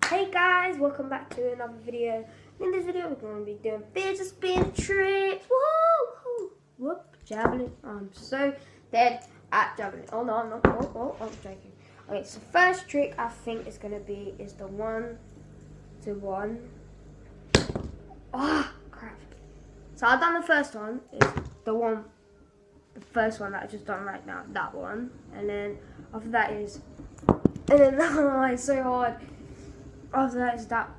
Hey guys, welcome back to another video. In this video, we're going to be doing fidget spin tricks. Woohoo! Whoop, javelin. I'm so dead at javelin. Oh no, I'm not. Oh, I'm joking. Okay, so first trick I think is going to be the 1-to-1. Ah, crap. So I've done the first one. Is the first one that I just done right now. That one, and then after that is, and then oh, it's so hard. After that is that.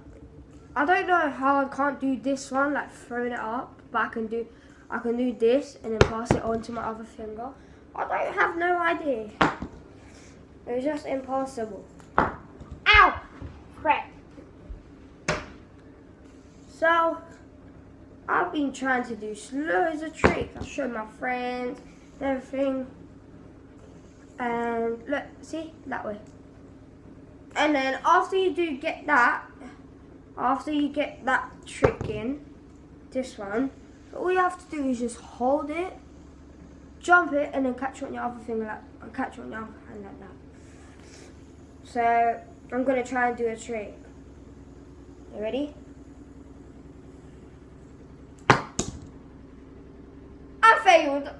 I don't know how I can't do this one, like throwing it up, but I can do this and then pass it on to my other finger. I don't have no idea. It's just impossible. Ow! Crap. So I've been trying to do loads of tricks. I showed my friends and everything. And look, see, that way. And then after you get that trick in, this one, all you have to do is just hold it, jump it, and then catch it on your other finger, and catch it on your other hand like that. So I'm gonna try and do a trick. You ready? I failed.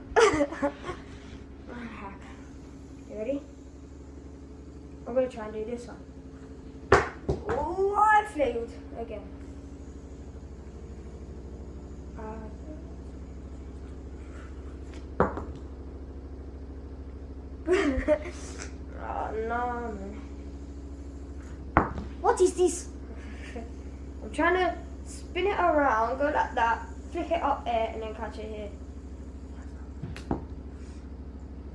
You ready? I'm going to try and do this one. Oh, I failed again. Oh no, man. What is this? I'm trying to spin it around, go like that, flick it up there, and then catch it here.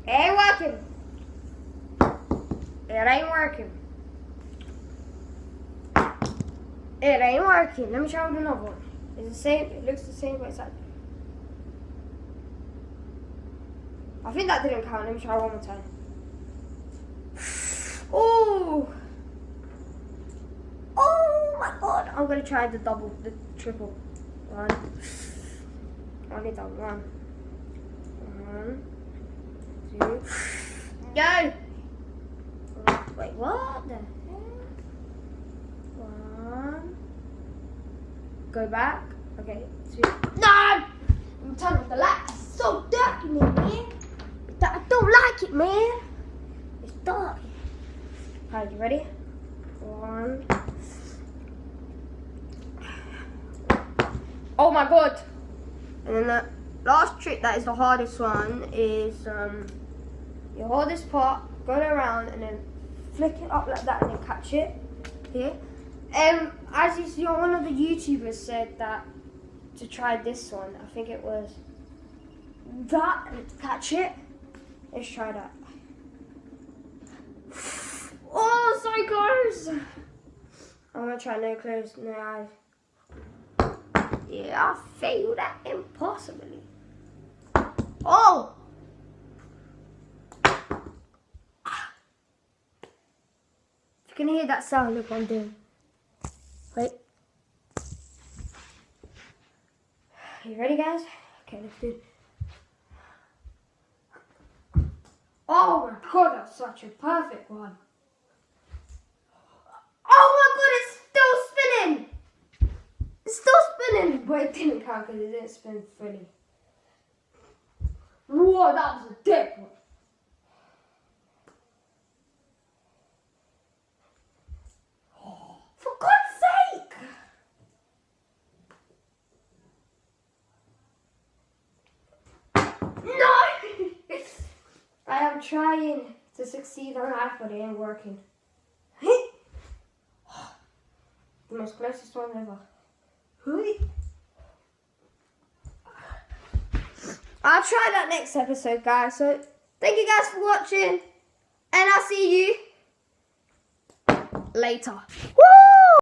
It ain't working. It ain't working. It ain't working. Let me try with another one. It's the same. It looks the same, but it's like. I think that didn't count. Let me try one more time. Oh! Oh my god! I'm gonna try the triple. One. I need that one. 1, 2. Go! Wait, what the hell? 1. Go back. Okay, 2. No! I'm turning off the light. It's so dark in here, man. I don't like it, man. It's dark. Alright, you ready? 1. Oh my god! And then the last trick that is the hardest one is you hold this part, go around, and then flick it up like that and then catch it here. As you see, one of the YouTubers said that to try this one. I think it was that and catch it. Let's try that. Oh, so close! I'm gonna try no close, no eyes. Yeah, I failed that impossibly. Oh! You can hear that sound. Look, I'm doing. Wait. You ready, guys? Okay, let's do it. Oh my god, that's such a perfect one. Oh my god, it's still spinning! It's still spinning! But it didn't count because it didn't spin fully. Whoa, that was a dead one. For God's sake! No! I am trying to succeed on that, but it ain't working. The most closest one ever. I'll try that next episode, guys. So, thank you guys for watching. And I'll see you later. Woo!